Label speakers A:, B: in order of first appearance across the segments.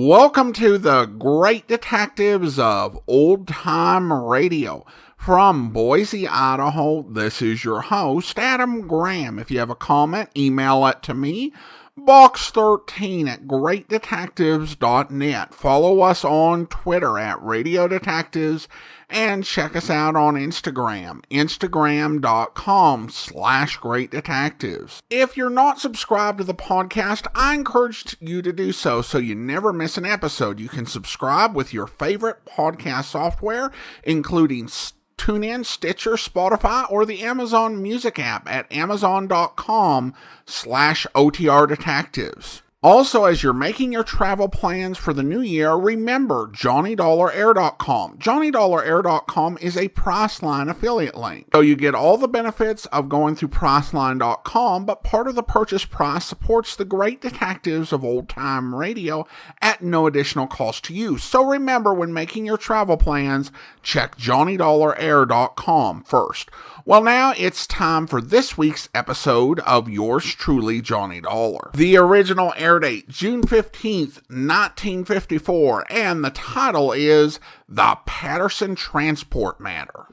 A: Welcome to the Great Detectives of Old Time Radio. From Boise, Idaho, this is your host, Adam Graham. If you have a comment, email it to me, box13@greatdetectives.net. Follow us on Twitter at Radio Detectives, and check us out on Instagram, instagram.com/Great Detectives. If you're not subscribed to the podcast, I encourage you to do so you never miss an episode. You can subscribe with your favorite podcast software, including TuneIn, Stitcher, Spotify, or the Amazon Music app at amazon.com/OTR Detectives. Also, as you're making your travel plans for the new year, remember JohnnyDollarAir.com. JohnnyDollarAir.com is a Priceline affiliate link. So you get all the benefits of going through Priceline.com, but part of the purchase price supports the Great Detectives of Old Time Radio at no additional cost to you. So remember, when making your travel plans, check JohnnyDollarAir.com first. Well, now it's time for this week's episode of yours truly, Johnny Dollar. The original air date, June 15th, 1954, and the title is The Patterson Transport Matter.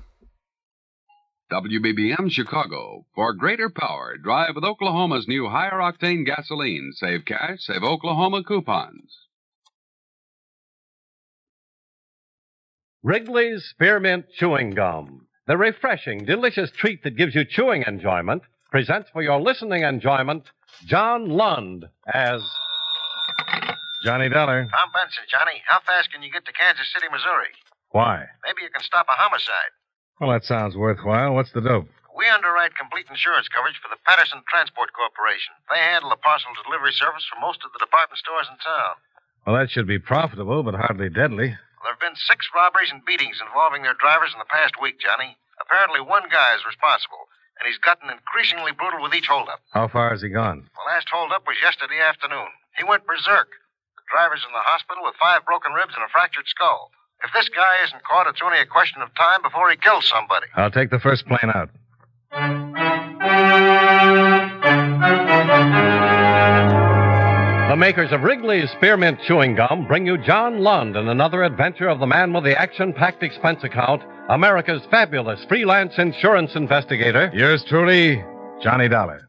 B: WBBM Chicago. For greater power, drive with Oklahoma's new higher octane gasoline. Save cash, save Oklahoma coupons.
C: Wrigley's Spearmint Chewing Gum, the refreshing, delicious treat that gives you chewing enjoyment, presents for your listening enjoyment John Lund as Johnny Dollar.
D: Tom Benson, Johnny. How fast can you get to Kansas City, Missouri?
C: Why?
D: Maybe you can stop a homicide.
C: Well, that sounds worthwhile. What's the dope?
D: We underwrite complete insurance coverage for the Patterson Transport Corporation. They handle the parcel delivery service for most of the department stores in town.
C: Well, that should be profitable, but hardly deadly.
D: There have been 6 robberies and beatings involving their drivers in the past week, Johnny. Apparently one guy is responsible, and he's gotten increasingly brutal with each holdup.
C: How far has he gone?
D: The last holdup was yesterday afternoon. He went berserk. The driver's in the hospital with 5 broken ribs and a fractured skull. If this guy isn't caught, it's only a question of time before he kills somebody.
C: I'll take the first plane out. The makers of Wrigley's Spearmint Chewing Gum bring you John Lund and another adventure of the man with the action-packed expense account, America's fabulous freelance insurance investigator. Yours truly, Johnny Dollar.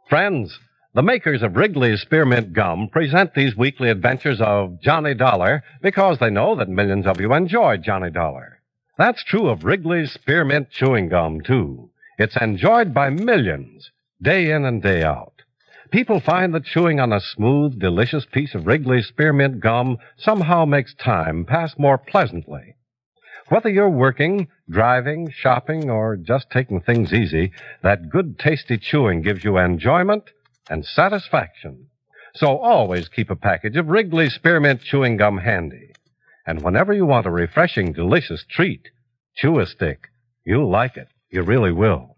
C: Friends, the makers of Wrigley's Spearmint Gum present these weekly adventures of Johnny Dollar because they know that millions of you enjoy Johnny Dollar. That's true of Wrigley's Spearmint Chewing Gum, too. It's enjoyed by millions, day in and day out. People find that chewing on a smooth, delicious piece of Wrigley's Spearmint Gum somehow makes time pass more pleasantly. Whether you're working, driving, shopping, or just taking things easy, that good, tasty chewing gives you enjoyment and satisfaction. So always keep a package of Wrigley's Spearmint Chewing Gum handy. And whenever you want a refreshing, delicious treat, chew a stick. You'll like it. You really will.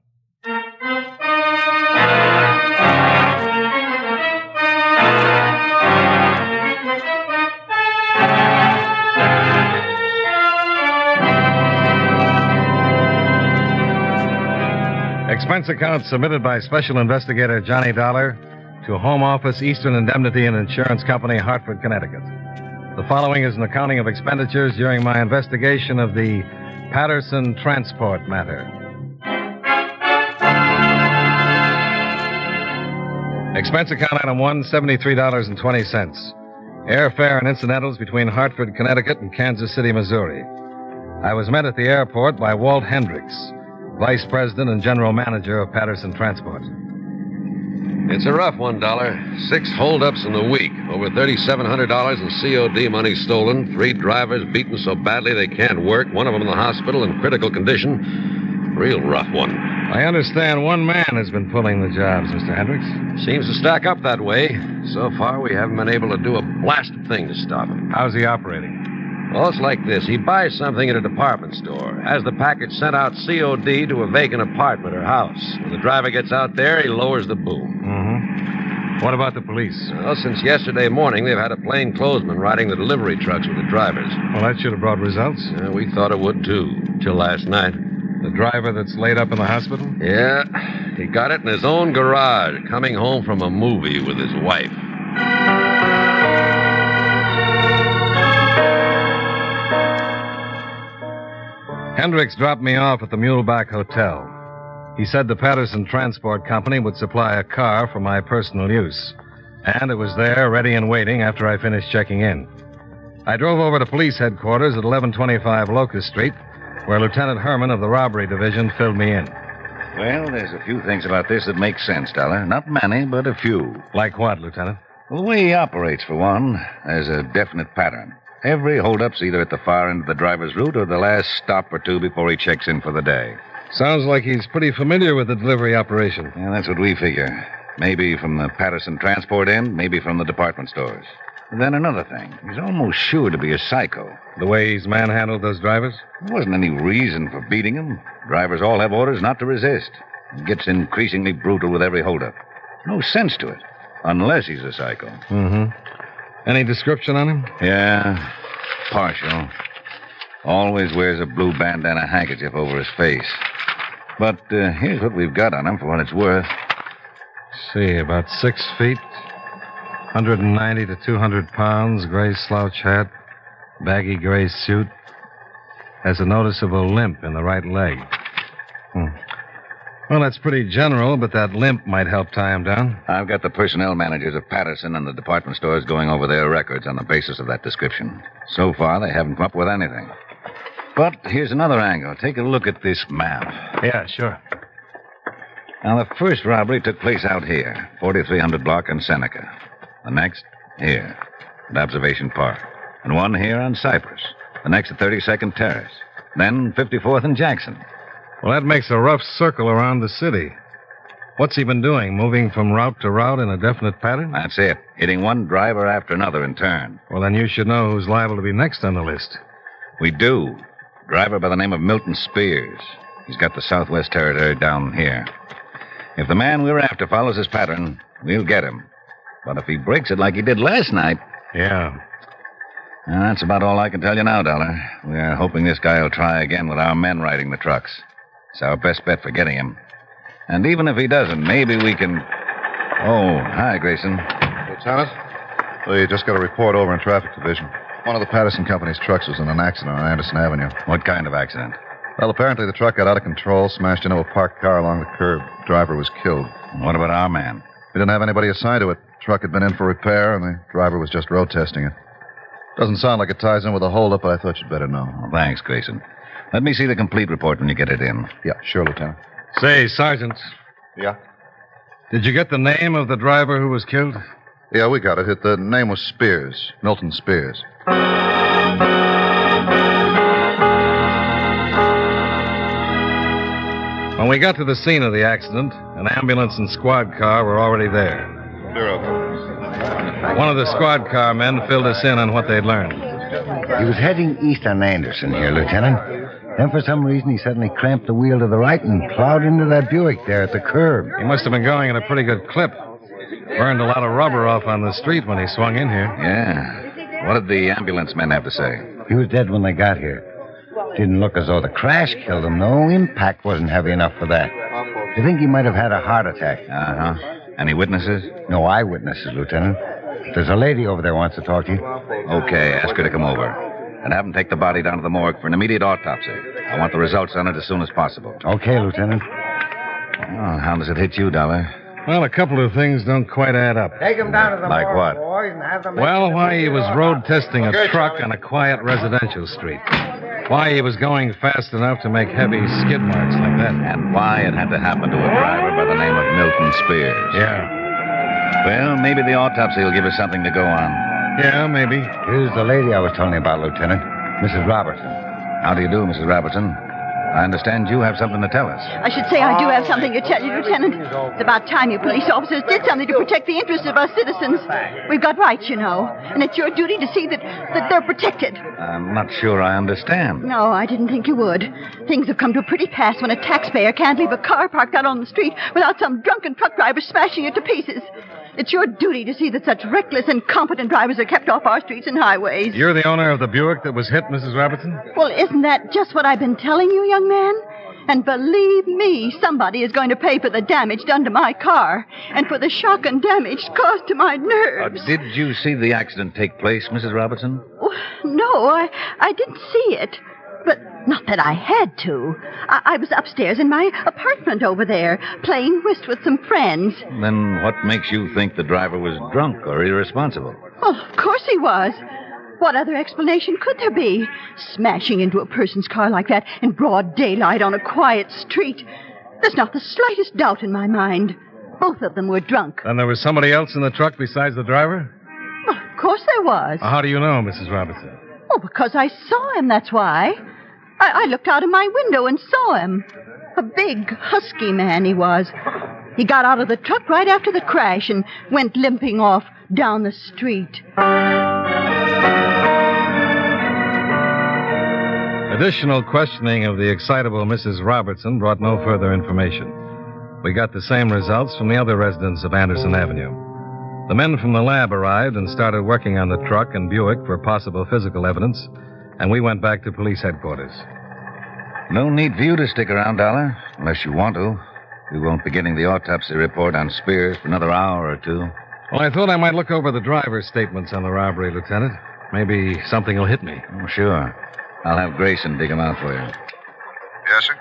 C: Expense account submitted by Special Investigator Johnny Dollar to Home Office, Eastern Indemnity and Insurance Company, Hartford, Connecticut. The following is an accounting of expenditures during my investigation of the Patterson transport matter. Expense account item 1, $73.20. Airfare and incidentals between Hartford, Connecticut and Kansas City, Missouri. I was met at the airport by Walt Hendricks, Vice President and General Manager of Patterson Transport.
E: It's a rough one, Dollar. 6 holdups in the week. Over $3,700 in COD money stolen. 3 drivers beaten so badly they can't work. One of them in the hospital in critical condition. Real rough one.
C: I understand one man has been pulling the jobs, Mr. Hendricks.
E: Seems to stack up that way. So far, we haven't been able to do a blasted thing to stop him.
C: How's he operating?
E: Well, it's like this. He buys something at a department store, has the package sent out COD to a vacant apartment or house. When the driver gets out there, he lowers the boom.
C: Mm-hmm. What about the police?
E: Well, since yesterday morning, they've had a plainclothesman riding the delivery trucks with the drivers.
C: Well, that should have brought results.
E: We thought it would, too. till last night.
C: The driver that's laid up in the hospital?
E: Yeah, he got it in his own garage, coming home from a movie with his wife.
C: Hendricks dropped me off at the Muleback Hotel. He said the Patterson Transport Company would supply a car for my personal use. And it was there, ready and waiting, after I finished checking in. I drove over to police headquarters at 1125 Locust Street, where Lieutenant Herman of the Robbery Division filled me in.
F: Well, there's a few things about this that make sense, Dollar. Not many, but a few.
C: Like what, Lieutenant?
F: Well, the way he operates, for one, there's a definite pattern. Every holdup's either at the far end of the driver's route or the last stop or two before he checks in for the day.
C: Sounds like he's pretty familiar with the delivery operation.
F: Yeah, that's what we figure. Maybe from the Patterson transport end, maybe from the department stores. And then another thing. He's almost sure to be a psycho.
C: The way he's manhandled those drivers?
F: There wasn't any reason for beating him. Drivers all have orders not to resist. He gets increasingly brutal with every holdup. No sense to it. Unless he's a psycho.
C: Mm-hmm. Any description on him?
F: Yeah, partial. Always wears a blue bandana handkerchief over his face. But here's what we've got on him for what it's worth.
C: See, about 6 feet, 190 to 200 pounds, gray slouch hat, baggy gray suit. Has a noticeable limp in the right leg. Well, that's pretty general, but that limp might help tie him down.
F: I've got the personnel managers of Patterson and the department stores going over their records on the basis of that description. So far, they haven't come up with anything. But here's another angle. Take a look at this map.
C: Yeah, sure.
F: Now, the first robbery took place out here, 4300 block in Seneca. The next, here, at Observation Park. And one here on Cypress. The next at 32nd Terrace. Then 54th and Jackson.
C: Well, that makes a rough circle around the city. What's he been doing? Moving from route to route in a definite pattern?
F: That's it. Hitting one driver after another in turn.
C: Well, then you should know who's liable to be next on the list.
F: We do. Driver by the name of Milton Spears. He's got the Southwest Territory down here. If the man we're after follows his pattern, we'll get him. But if he breaks it like he did last night...
C: Yeah.
F: That's about all I can tell you now, Dollar. We're hoping this guy will try again with our men riding the trucks. It's our best bet for getting him. And even if he doesn't, maybe we can... Oh, hi, Grayson.
G: Lieutenant? We just got a report over in Traffic Division. One of the Patterson Company's trucks was in an accident on Anderson Avenue.
F: What kind of accident?
G: Well, apparently the truck got out of control, smashed into a parked car along the curb. The driver was killed.
F: What about our man?
G: We didn't have anybody assigned to it. The truck had been in for repair, and the driver was just road testing it. Doesn't sound like it ties in with a holdup, but I thought you'd better know.
F: Well, thanks, Grayson. Let me see the complete report when you get it in.
G: Yeah, sure, Lieutenant.
C: Say, Sergeant.
G: Yeah?
C: Did you get the name of the driver who was killed?
G: Yeah, we got it. The name was Spears. Milton Spears.
C: When we got to the scene of the accident, an ambulance and squad car were already there. One of the squad car men filled us in on what they'd learned.
H: He was heading east on Anderson here, Lieutenant. Then for some reason he suddenly clamped the wheel to the right and plowed into that Buick there at the curb.
C: He must have been going at a pretty good clip. Burned a lot of rubber off on the street when he swung in here.
F: Yeah. What did the ambulance men have to say?
H: He was dead when they got here. Didn't look as though the crash killed him, though. Impact wasn't heavy enough for that. I think he might have had a heart attack.
F: Uh-huh. Any witnesses?
H: No eyewitnesses, Lieutenant. There's a lady over there wants to talk to you.
F: Okay, ask her to come over. And have them take the body down to the morgue for an immediate autopsy. I want the results on it as soon as possible.
H: Okay, Lieutenant.
F: Oh, how does it hit you, Dollar?
C: Well, a couple of things don't quite add up.
H: Take him down to the
F: Like
H: morgue,
F: what?
H: boys, and have them...
C: Well, why he was road testing a truck on a quiet residential street. Why he was going fast enough to make heavy skid marks like that.
F: And why it had to happen to a driver by the name of Milton Spears.
C: Yeah.
F: Well, maybe the autopsy will give us something to go on.
C: Yeah, maybe.
H: Here's the lady I was telling you about, Lieutenant. Mrs. Robertson.
F: How do you do, Mrs. Robertson? I understand you have something to tell us.
I: I should say I do have something to tell you, Lieutenant. It's about time you police officers did something to protect the interests of our citizens. We've got rights, you know, and it's your duty to see that they're protected.
F: I'm not sure I understand.
I: No, I didn't think you would. Things have come to a pretty pass when a taxpayer can't leave a car parked out on the street without some drunken truck driver smashing it to pieces. It's your duty to see that such reckless, incompetent drivers are kept off our streets and highways.
J: You're the owner of the Buick that was hit, Mrs. Robertson?
I: Well, isn't that just what I've been telling you, young man? And believe me, somebody is going to pay for the damage done to my car and for the shock and damage caused to my nerves.
F: Did you see the accident take place, Mrs. Robertson?
I: No, I didn't see it. But not that I had to. I was upstairs in my apartment over there, playing whist with some friends.
F: Then what makes you think the driver was drunk or irresponsible?
I: Well, of course he was. What other explanation could there be? Smashing into a person's car like that in broad daylight on a quiet street. There's not the slightest doubt in my mind. Both of them were drunk.
J: And there was somebody else in the truck besides the driver?
I: Well, of course there was.
J: How do you know, Mrs. Robertson?
I: Oh, because I saw him, that's why. I looked out of my window and saw him. A big, husky man he was. He got out of the truck right after the crash and went limping off down the street.
J: Additional questioning of the excitable Mrs. Robertson brought no further information. We got the same results from the other residents of Anderson Avenue. The men from the lab arrived and started working on the truck and Buick for possible physical evidence, and we went back to police headquarters.
F: No need for you to stick around, Dollar, unless you want to. We won't be getting the autopsy report on Spears for another hour or two.
J: Well, I thought I might look over the driver's statements on the robbery, Lieutenant. Maybe something will hit me.
F: Oh, sure. I'll have Grayson dig them out for you.
D: Yes, sir?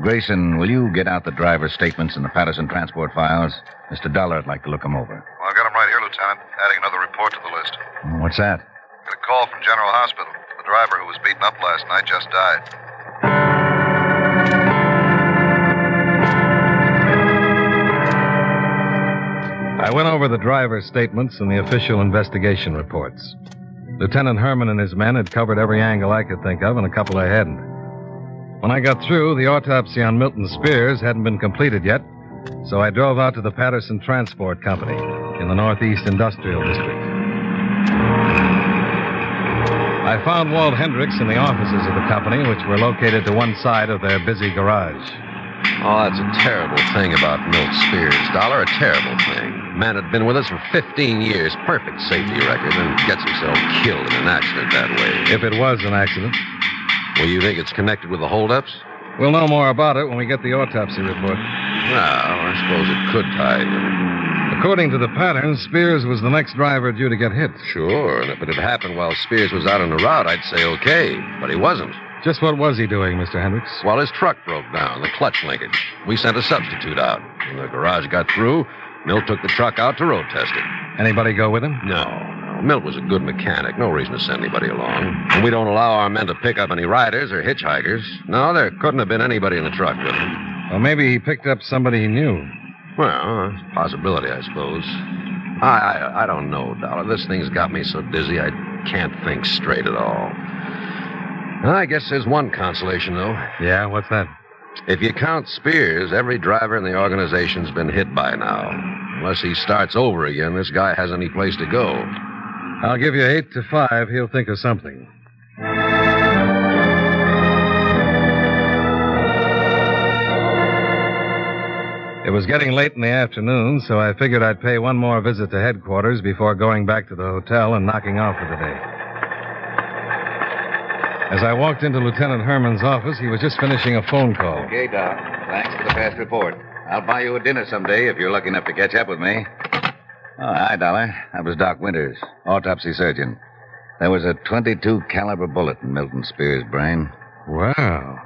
F: Grayson, will you get out the driver's statements and the Patterson transport files? Mr. Dollar would like to look them over.
D: Well, I've got them right here, Lieutenant. Adding another report to the list.
F: Oh, what's that?
D: Got a call from General Hospital. The driver who was beaten up last night just died.
J: I went over the driver's statements and the official investigation reports. Lieutenant Herman and his men had covered every angle I could think of, and a couple I hadn't. When I got through, the autopsy on Milton Spears hadn't been completed yet, so I drove out to the Patterson Transport Company in the Northeast Industrial District. I found Walt Hendricks in the offices of the company, which were located to one side of their busy garage.
E: Oh, that's a terrible thing about Milt Spears, Dollar. A terrible thing. Man had been with us for 15 years, perfect safety record, and gets himself killed in an accident that way.
J: If it was an accident.
E: Well, you think it's connected with the holdups?
J: We'll know more about it when we get the autopsy report.
E: Well, I suppose it could tie in with it.
J: According to the pattern, Spears was the next driver due to get hit.
E: Sure, and if it had happened while Spears was out on the route, I'd say okay, but he wasn't.
J: Just what was he doing, Mr. Hendricks?
E: Well, his truck broke down, the clutch linkage. We sent a substitute out. When the garage got through, Milt took the truck out to road test it.
J: Anybody go with him?
E: No. Milt was a good mechanic. No reason to send anybody along. And we don't allow our men to pick up any riders or hitchhikers. No, there couldn't have been anybody in the truck with him.
J: Well, maybe he picked up somebody he knew.
E: Well, it's a possibility, I suppose. I don't know, Dollar. This thing's got me so dizzy I can't think straight at all. I guess there's one consolation, though.
J: Yeah, what's that?
E: If you count Spears, every driver in the organization's been hit by now. Unless he starts over again, this guy has any place to go.
J: I'll give you 8 to 5. He'll think of something. It was getting late in the afternoon, so I figured I'd pay one more visit to headquarters before going back to the hotel and knocking off for the day. As I walked into Lieutenant Herman's office, he was just finishing a phone call.
F: Okay, Doc. Thanks for the fast report. I'll buy you a dinner someday if you're lucky enough to catch up with me. Oh, hi, Dollar. That was Doc Winters, autopsy surgeon. There was a .22 caliber bullet in Milton Spears' brain.
J: Wow.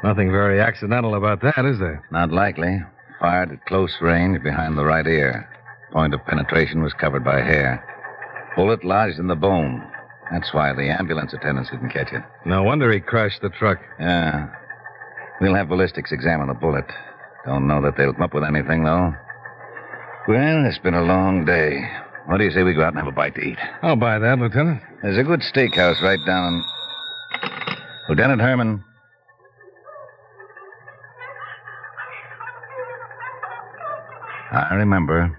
J: Nothing very accidental about that, is there?
F: Not likely. Fired at close range behind the right ear. Point of penetration was covered by hair. Bullet lodged in the bone. That's why the ambulance attendants didn't catch it.
J: No wonder he crashed the truck.
F: Yeah. We'll have ballistics examine the bullet. Don't know that they'll come up with anything, though. Well, it's been a long day. What do you say we go out and have a bite to eat?
J: I'll buy that, Lieutenant.
F: There's a good steakhouse right down... Lieutenant Herman. I remember.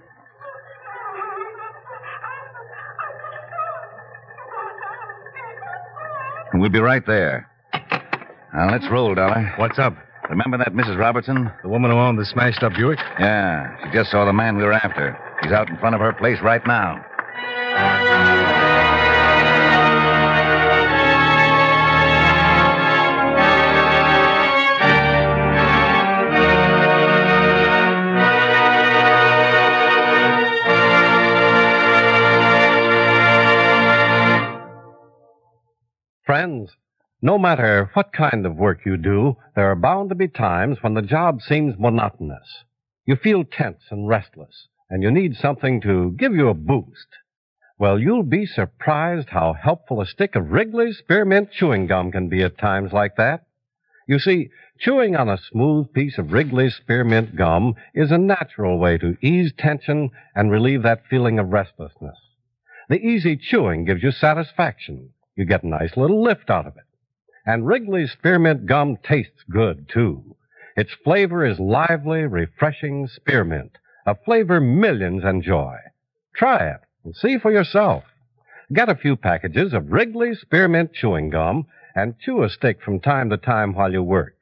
F: We'll be right there. Now, let's roll, Dollar.
J: What's up?
F: Remember that Mrs. Robertson?
J: The woman who owned the smashed-up Buick?
F: Yeah, she just saw the man we were after. He's out in front of her place right now.
C: Friends, no matter what kind of work you do, there are bound to be times when the job seems monotonous. You feel tense and restless, and you need something to give you a boost. Well, you'll be surprised how helpful a stick of Wrigley's Spearmint Chewing Gum can be at times like that. You see, chewing on a smooth piece of Wrigley's Spearmint Gum is a natural way to ease tension and relieve that feeling of restlessness. The easy chewing gives you satisfaction. You get a nice little lift out of it. And Wrigley's Spearmint Gum tastes good, too. Its flavor is lively, refreshing spearmint, a flavor millions enjoy. Try it and see for yourself. Get a few packages of Wrigley's Spearmint Chewing Gum and chew a stick from time to time while you work.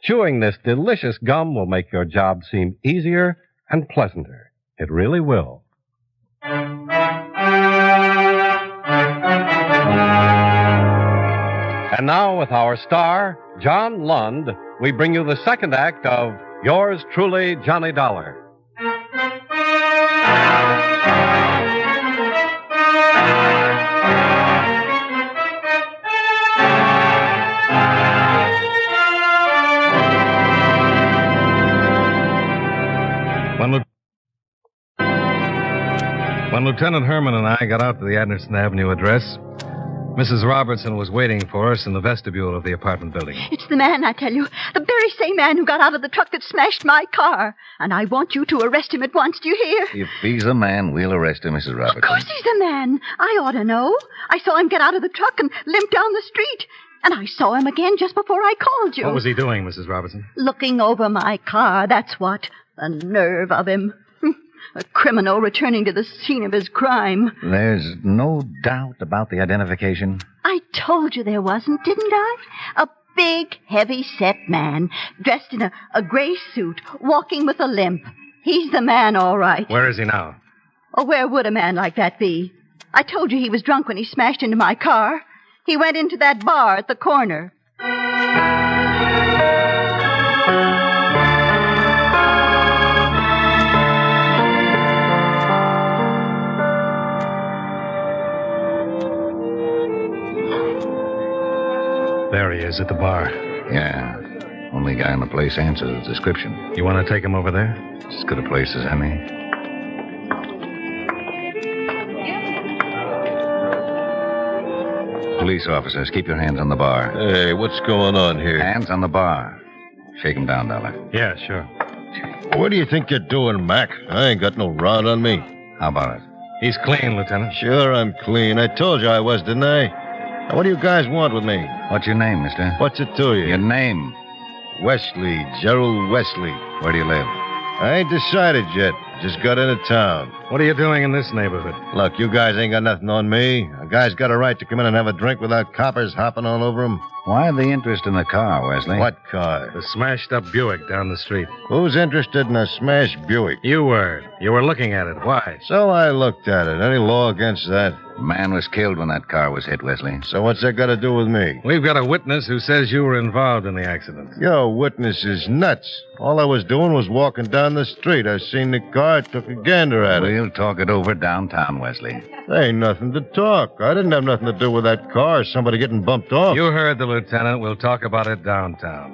C: Chewing this delicious gum will make your job seem easier and pleasanter. It really will. And now, with our star, John Lund, we bring you the second act of Yours Truly, Johnny Dollar.
J: When Lieutenant Herman and I got out to the Anderson Avenue address, Mrs. Robertson was waiting for us in the vestibule of the apartment building.
I: It's the man, I tell you. The very same man who got out of the truck that smashed my car. And I want you to arrest him at once, do you hear?
F: If he's a man, we'll arrest him, Mrs. Robertson.
I: Of course he's a man. I ought to know. I saw him get out of the truck and limp down the street. And I saw him again just before I called you.
J: What was he doing, Mrs. Robertson?
I: Looking over my car, that's what. The nerve of him. A criminal returning to the scene of his crime.
F: There's no doubt about the identification?
I: I told you there wasn't, didn't I? A big, heavy-set man, dressed in a gray suit, walking with a limp. He's the man, all right.
J: Where is he now?
I: Oh, where would a man like that be? I told you he was drunk when he smashed into my car. He went into that bar at the corner.
J: There he is at the bar.
F: Yeah. Only guy in the place answers the description.
J: You want to take him over there?
F: It's as good a place as any. Police officers, keep your hands on the bar.
K: Hey, what's going on here?
F: Hands on the bar. Shake him down, Dollar.
J: Yeah, sure.
K: What do you think you're doing, Mac? I ain't got no rod on me.
F: How about it?
J: He's clean, Lieutenant.
K: Sure, I'm clean. I told you I was, didn't I? Now, what do you guys want with me?
F: What's your name, mister?
K: What's it to you?
F: Your name.
K: Wesley, Gerald Wesley.
F: Where do you live?
K: I ain't decided yet. Just got into town.
J: What are you doing in this neighborhood?
K: Look, you guys ain't got nothing on me. A guy's got a right to come in and have a drink without coppers hopping all over him.
F: Why the interest in the car, Wesley?
K: What car?
J: The smashed-up Buick down the street.
K: Who's interested in a smashed Buick?
J: You were. You were looking at it. Why?
K: So I looked at it. Any law against that?
F: A man was killed when that car was hit, Wesley.
K: So what's that got to do with me?
J: We've got a witness who says you were involved in the accident.
K: Your witness is nuts. All I was doing was walking down the street. I seen the car, took a gander at it.
F: We'll talk it over downtown, Wesley.
K: There ain't nothing to talk. I didn't have nothing to do with that car. Somebody getting bumped off.
J: You heard the lieutenant. We'll talk about it downtown.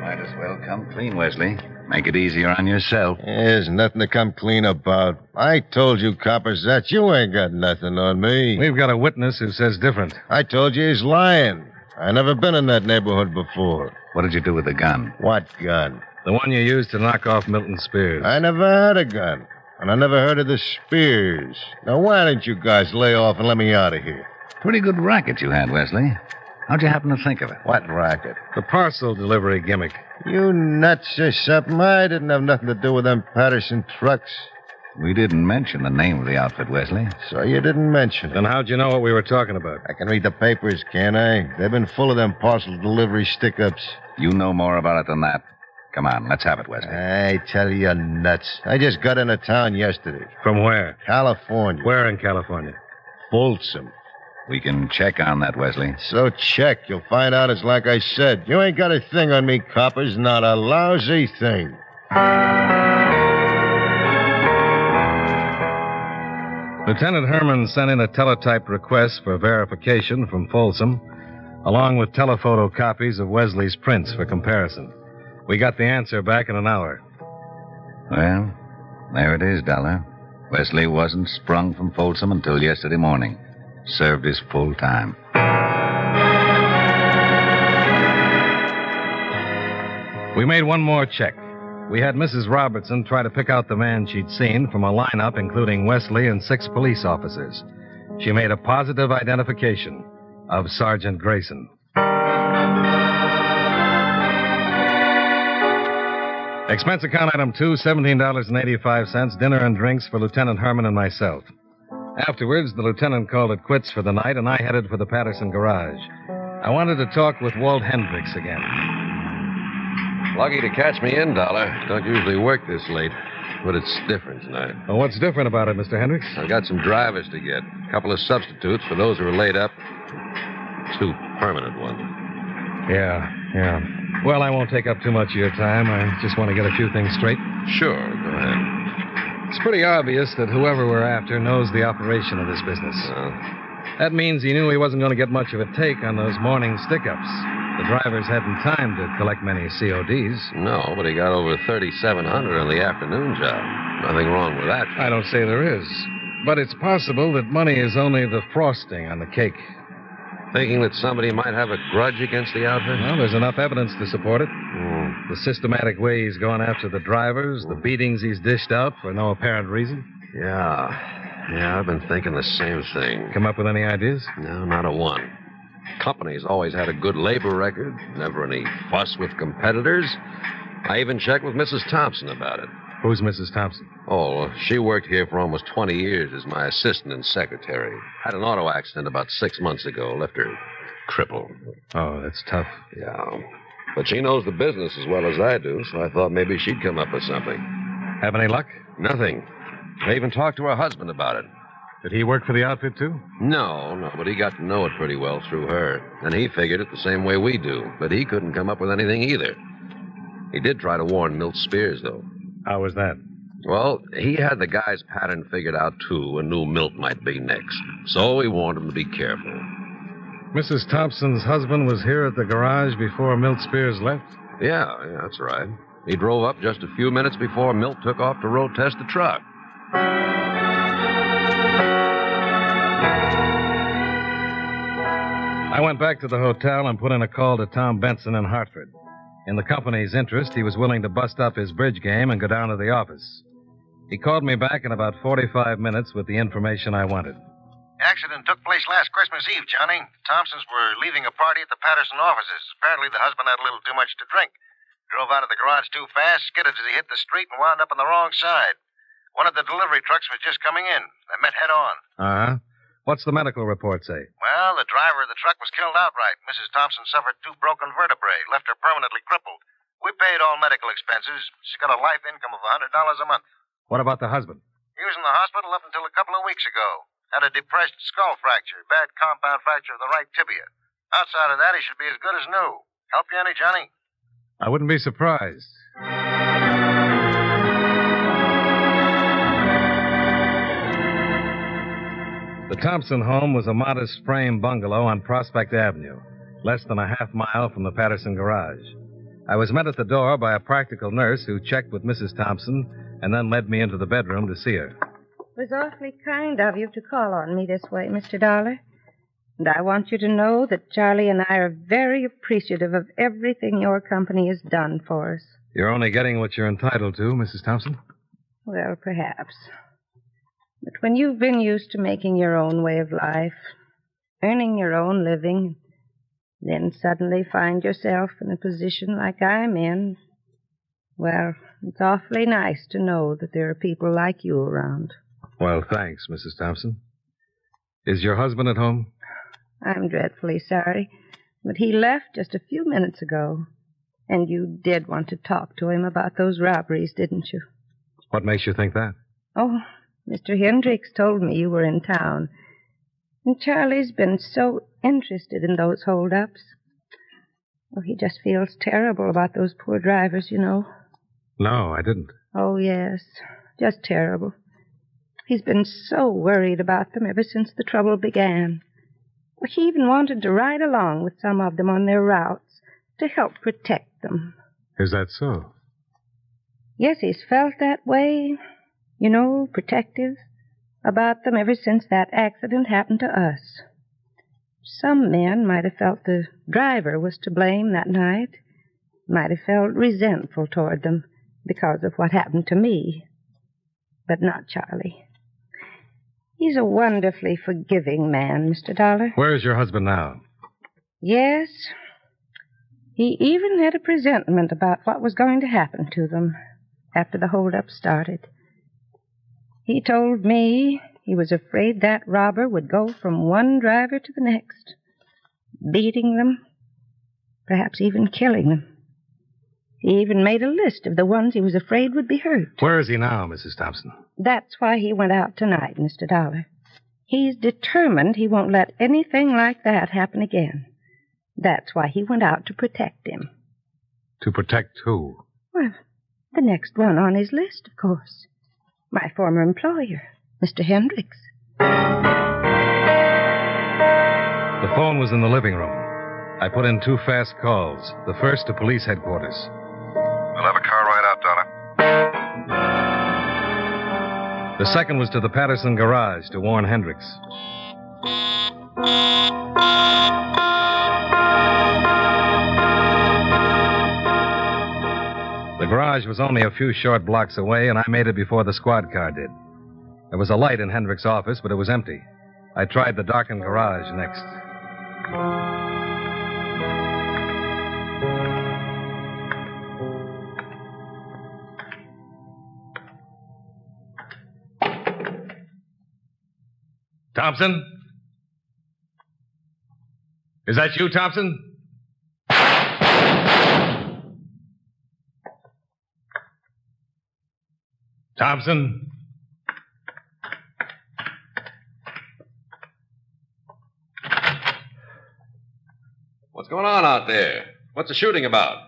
F: Might as well come clean, Wesley. Make it easier on yourself.
K: There's nothing to come clean about. I told you, coppers, that you ain't got nothing on me.
J: We've got a witness who says different.
K: I told you he's lying. I never been in that neighborhood before.
F: What did you do with the gun?
K: What gun?
J: The one you used to knock off Milton Spears.
K: I never had a gun. And I never heard of the Spears. Now, why don't you guys lay off and let me out of here?
F: Pretty good racket you had, Wesley. How'd you happen to think of it?
K: What racket?
J: The parcel delivery gimmick.
K: You nuts or something? I didn't have nothing to do with them Patterson trucks.
F: We didn't mention the name of the outfit, Wesley.
K: So you didn't mention it.
J: Then how'd you know what we were talking about?
K: I can read the papers, can't I? They've been full of them parcel delivery stick-ups.
F: You know more about it than that. Come on, let's have it, Wesley.
K: I tell you, you're nuts. I just got into town yesterday.
J: From where?
K: California.
J: Where in California?
K: Folsom.
F: We can check on that, Wesley.
K: So check. You'll find out it's like I said. You ain't got a thing on me, coppers. Not a lousy thing.
J: Lieutenant Herman sent in a teletyped request for verification from Folsom, along with telephoto copies of Wesley's prints for comparison. We got the answer back in an hour.
F: Well, there it is, Dollar. Wesley wasn't sprung from Folsom until yesterday morning. Served his full time.
J: We made one more check. We had Mrs. Robertson try to pick out the man she'd seen from a lineup including Wesley and 6 police officers. She made a positive identification of Sergeant Grayson. Expense account item 2, $17.85, dinner and drinks for Lieutenant Herman and myself. Afterwards, the lieutenant called it quits for the night, and I headed for the Patterson garage. I wanted to talk with Walt Hendricks again.
E: Lucky to catch me in, Dollar. Don't usually work this late, but it's different tonight.
J: Well, what's different about it, Mr. Hendricks?
E: I've got some drivers to get. A couple of substitutes for those who are laid up. 2 permanent ones.
J: Yeah. Well, I won't take up too much of your time. I just want to get a few things straight.
E: Sure, go ahead.
J: It's pretty obvious that whoever we're after knows the operation of this business. That means he knew he wasn't going to get much of a take on those morning stick-ups. The drivers hadn't time to collect many CODs.
E: No, but he got over 3,700 on the afternoon job. Nothing wrong with that.
J: I don't say there is. But it's possible that money is only the frosting on the cake.
E: Thinking that somebody might have a grudge against the outfit?
J: Well, there's enough evidence to support it. The systematic way he's gone after the drivers, the beatings he's dished out for no apparent reason.
E: Yeah, I've been thinking the same thing.
J: Come up with any ideas?
E: No, not a one. Company's always had a good labor record, never any fuss with competitors. I even checked with Mrs. Thompson about it.
J: Who's Mrs. Thompson?
E: Oh, she worked here for almost 20 years as my assistant and secretary. Had an auto accident about 6 months ago, left her crippled.
J: Oh, that's tough.
E: Yeah. But she knows the business as well as I do, so I thought maybe she'd come up with something.
J: Have any luck?
E: Nothing. I even talked to her husband about it.
J: Did he work for the outfit, too?
E: No, but he got to know it pretty well through her. And he figured it the same way we do, but he couldn't come up with anything either. He did try to warn Milt Spears, though.
J: How was that?
E: Well, he had the guy's pattern figured out, too, and knew Milt might be next. So he warned him to be careful.
J: Mrs. Thompson's husband was here at the garage before Milt Spears left?
E: Yeah, that's right. He drove up just a few minutes before Milt took off to road test the truck.
J: I went back to the hotel and put in a call to Tom Benson in Hartford. In the company's interest, he was willing to bust up his bridge game and go down to the office. He called me back in about 45 minutes with the information I wanted.
D: Accident took place last Christmas Eve, Johnny. Thompsons were leaving a party at the Patterson offices. Apparently the husband had a little too much to drink. Drove out of the garage too fast, skidded as he hit the street, and wound up on the wrong side. One of the delivery trucks was just coming in. They met head on.
J: Uh-huh. What's the medical report say?
D: Well, the driver of the truck was killed outright. Mrs. Thompson suffered 2 broken vertebrae, left her permanently crippled. We paid all medical expenses. She's got a life income of $100 a month.
J: What about the husband?
D: He was in the hospital up until a couple of weeks ago. Had a depressed skull fracture, bad compound fracture of the right tibia. Outside of that, he should be as good as new. Help you any, Johnny?
J: I wouldn't be surprised. The Thompson home was a modest frame bungalow on Prospect Avenue, less than a half mile from the Patterson garage. I was met at the door by a practical nurse who checked with Mrs. Thompson and then led me into the bedroom to see her.
L: It was awfully kind of you to call on me this way, Mr. Dollar. And I want you to know that Charlie and I are very appreciative of everything your company has done for us.
J: You're only getting what you're entitled to, Mrs. Thompson.
L: Well, perhaps. But when you've been used to making your own way of life, earning your own living, then suddenly find yourself in a position like I'm in, well, it's awfully nice to know that there are people like you around.
J: Well, thanks, Mrs. Thompson. Is your husband at home?
L: I'm dreadfully sorry, but he left just a few minutes ago. And you did want to talk to him about those robberies, didn't you?
J: What makes you think that?
L: Oh, Mr. Hendricks told me you were in town. And Charlie's been so interested in those holdups. Well, he just feels terrible about those poor drivers, you know.
J: No, I didn't.
L: Oh, yes. Just terrible. He's been so worried about them ever since the trouble began. Well, he even wanted to ride along with some of them on their routes to help protect them.
J: Is that so?
L: Yes, he's felt that way, you know, protective about them ever since that accident happened to us. Some men might have felt the driver was to blame that night, might have felt resentful toward them because of what happened to me, but not Charlie. He's a wonderfully forgiving man, Mr. Dollar.
J: Where is your husband now?
L: Yes. He even had a presentiment about what was going to happen to them after the holdup started. He told me he was afraid that robber would go from one driver to the next, beating them, perhaps even killing them. He even made a list of the ones he was afraid would be hurt.
J: Where is he now, Mrs. Thompson?
L: That's why he went out tonight, Mr. Dollar. He's determined he won't let anything like that happen again. That's why he went out to protect him.
J: To protect who?
L: Well, the next one on his list, of course. My former employer, Mr. Hendricks.
J: The phone was in the living room. I put in 2 fast calls. The first to police headquarters.
G: We'll have a car right out, Dollar.
J: The second was to the Patterson garage to warn Hendricks. The garage was only a few short blocks away, and I made it before the squad car did. There was a light in Hendricks' office, but it was empty. I tried the darkened garage next. Thompson? Is that you, Thompson? Thompson?
E: What's going on out there? What's the shooting about?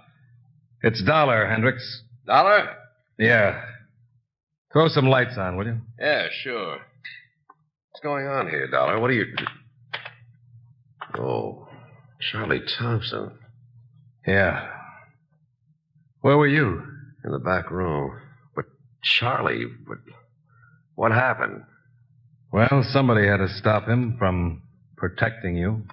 J: It's Dollar, Hendricks.
E: Dollar?
J: Yeah. Throw some lights on, will you?
E: Yeah, sure. What's going on here, Dollar? What are you... Oh, Charlie Thompson.
J: Yeah. Where were you?
E: In the back room. But Charlie, what happened?
J: Well, somebody had to stop him from protecting you.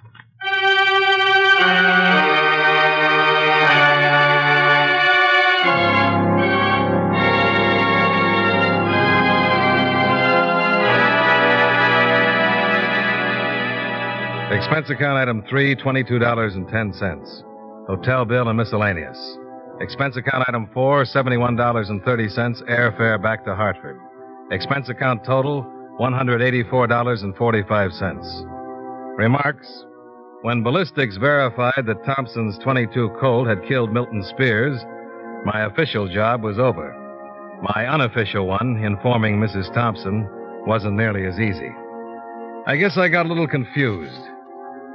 J: Expense account item 3, $22.10. Hotel bill and miscellaneous. Expense account item 4, $71.30, airfare back to Hartford. Expense account total, $184.45. Remarks: when ballistics verified that Thompson's .22 Colt had killed Milton Spears, my official job was over. My unofficial one, informing Mrs. Thompson, wasn't nearly as easy. I guess I got a little confused.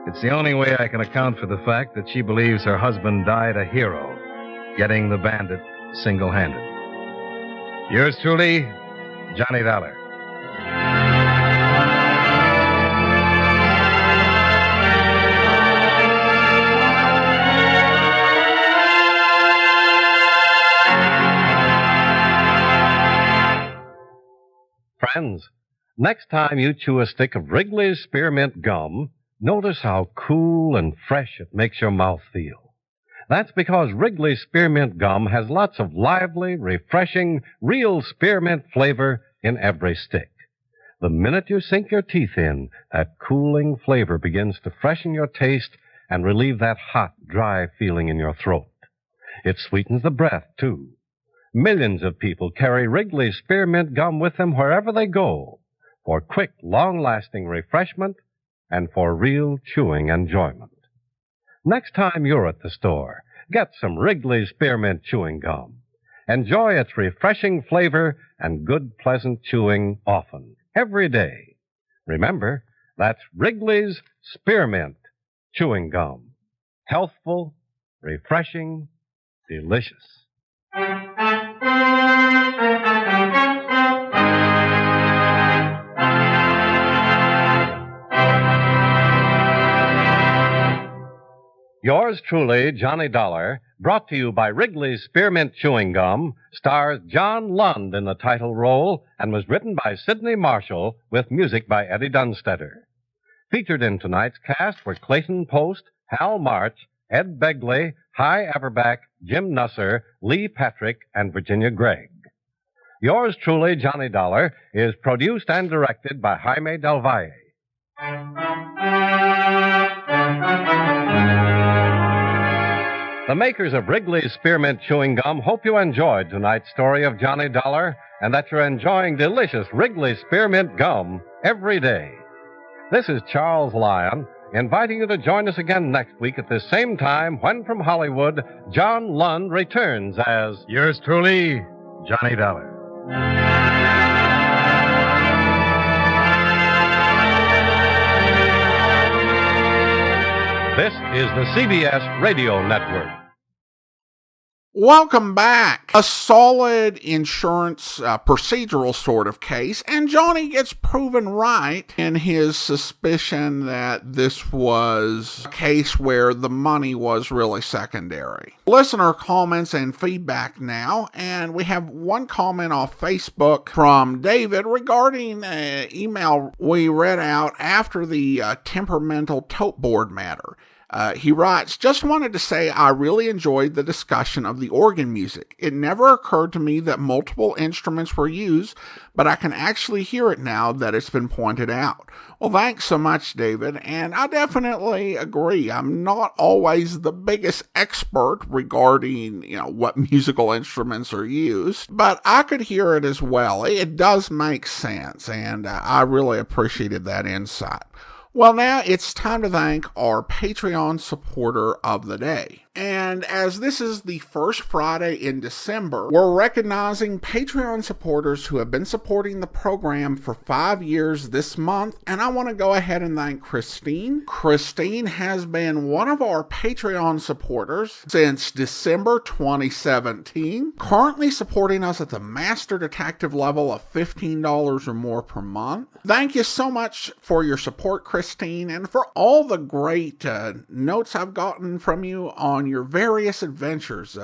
J: It's the only way I can account for the fact that she believes her husband died a hero, getting the bandit single-handed. Yours truly, Johnny Dollar.
C: Friends, next time you chew a stick of Wrigley's Spearmint Gum, notice how cool and fresh it makes your mouth feel. That's because Wrigley's Spearmint Gum has lots of lively, refreshing, real spearmint flavor in every stick. The minute you sink your teeth in, that cooling flavor begins to freshen your taste and relieve that hot, dry feeling in your throat. It sweetens the breath, too. Millions of people carry Wrigley's Spearmint Gum with them wherever they go, for quick, long-lasting refreshment and for real chewing enjoyment. Next time you're at the store, get some Wrigley's Spearmint Chewing Gum. Enjoy its refreshing flavor and good, pleasant chewing often, every day. Remember, that's Wrigley's Spearmint Chewing Gum. Healthful, refreshing, delicious. Yours truly, Johnny Dollar, brought to you by Wrigley's Spearmint Chewing Gum, stars John Lund in the title role and was written by Sidney Marshall with music by Eddie Dunstetter. Featured in tonight's cast were Clayton Post, Hal March, Ed Begley, Hy Averback, Jim Nusser, Lee Patrick, and Virginia Gregg. Yours truly, Johnny Dollar, is produced and directed by Jaime Del Valle. The makers of Wrigley's Spearmint Chewing Gum hope you enjoyed tonight's story of Johnny Dollar and that you're enjoying delicious Wrigley's Spearmint Gum every day. This is Charles Lyon, inviting you to join us again next week at this same time when from Hollywood, John Lund returns as...
J: Yours truly, Johnny Dollar.
C: This is the CBS Radio Network.
A: Welcome back. A solid insurance procedural sort of case, and Johnny gets proven right in his suspicion that this was a case where the money was really secondary. Listener comments and feedback now, and we have one comment off Facebook from David regarding an email we read out after the temperamental tote board matter. He writes, just wanted to say I really enjoyed the discussion of the organ music. It never occurred to me that multiple instruments were used, but I can actually hear it now that it's been pointed out. Well, thanks so much, David, and I definitely agree. I'm not always the biggest expert regarding, what musical instruments are used, but I could hear it as well. It does make sense, and I really appreciated that insight. Well, now it's time to thank our Patreon supporter of the day. And as this is the first Friday in December, we're recognizing Patreon supporters who have been supporting the program for 5 years this month. And I want to go ahead and thank Christine. Christine has been one of our Patreon supporters since December 2017, currently supporting us at the Master Detective level of $15 or more per month. Thank you so much for your support, Christine, and for all the great notes I've gotten from you on your various adventures.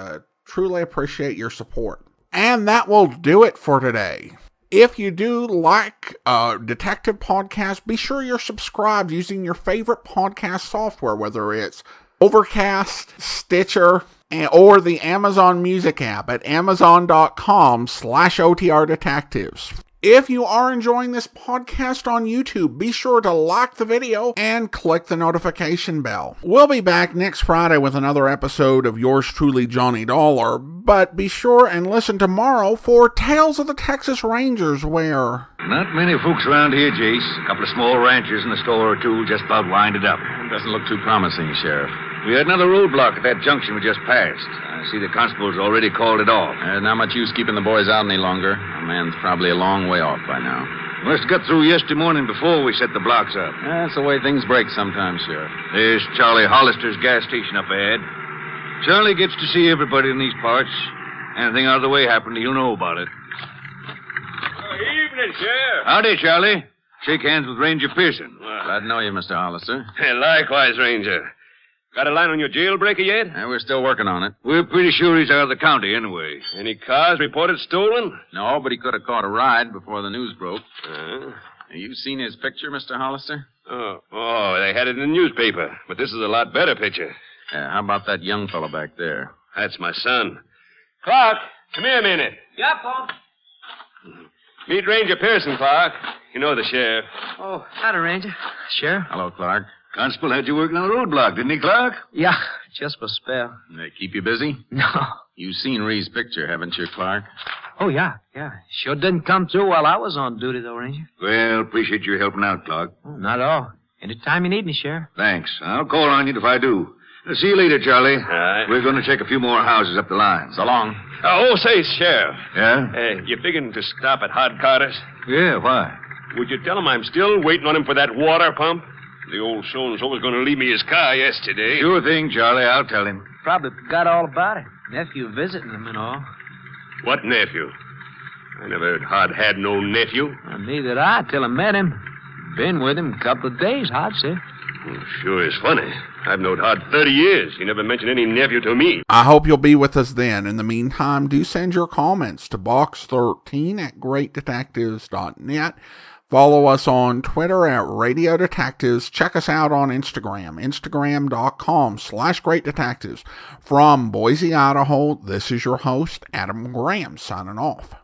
A: Truly appreciate your support. And that will do it for today. If you do like detective podcasts, be sure you're subscribed using your favorite podcast software, whether it's Overcast, Stitcher, or the Amazon Music app at amazon.com/OTR Detectives. If you are enjoying this podcast on YouTube, be sure to like the video and click the notification bell. We'll be back next Friday with another episode of Yours Truly, Johnny Dollar, but be sure and listen tomorrow for Tales of the Texas Rangers, where...
F: Not many folks around here, Jace. A couple of small ranchers and a store or two just about winded up.
E: Doesn't look too promising, Sheriff.
F: We had another roadblock at that junction we just passed. I see the constable's already called it off.
E: Not much use keeping the boys out any longer. A man's probably a long way off by now.
F: Must have got through yesterday morning before we set the blocks up.
E: That's the way things break sometimes, Sheriff.
F: There's Charlie Hollister's gas station up ahead. Charlie gets to see everybody in these parts. Anything out of the way happened, he'll know about it.
M: Evening, Sheriff.
F: Howdy, Charlie. Shake hands with Ranger Pearson.
E: Glad to know you, Mr. Hollister.
M: Likewise, Ranger. Got a line on your jailbreaker yet?
E: We're still working on it.
F: We're pretty sure he's out of the county anyway.
M: Any cars reported stolen?
E: No, but he could have caught a ride before the news broke. You seen his picture, Mr. Hollister?
M: Oh, they had it in the newspaper. But this is a lot better picture.
E: How about that young fellow back there?
M: That's my son. Clark, come here a minute.
N: Yeah, Paul.
M: Meet Ranger Pearson, Clark. You know the sheriff.
N: Oh, howdy, Ranger. Sheriff?
E: Hello, Clark.
F: Constable had you working on the roadblock, didn't he, Clark?
N: Yeah, just for a spell.
E: They keep you busy?
N: No.
E: You've seen Ree's picture, haven't you, Clark?
N: Oh, yeah. Sure didn't come through while I was on duty, though, Ranger.
F: Well, appreciate your helping out, Clark.
N: Oh, not at all. Anytime you need me, Sheriff.
F: Thanks. I'll call on you if I do.
O: See you later, Charlie.
M: All right.
O: We're going to check a few more houses up the line.
N: So long.
M: Say, Sheriff.
O: Yeah?
M: You figuring to stop at Hod Carter's?
O: Yeah, why?
M: Would you tell him I'm still waiting on him for that water pump? The old so-and-so was going to leave me his car yesterday.
O: Sure thing, Charlie. I'll tell him.
N: Probably forgot all about it. Nephew visiting him and all.
M: What nephew? I never heard Hod had no nephew.
N: Well, neither did I till I met him. Been with him a couple of days, Hod said.
M: Well, sure is funny. I've known Hod 30 years. He never mentioned any nephew to me.
A: I hope you'll be with us then. In the meantime, do send your comments to box13@greatdetectives.net. Follow us on Twitter at Radio Detectives. Check us out on Instagram, instagram.com/greatdetectives. From Boise, Idaho, this is your host, Adam Graham, signing off.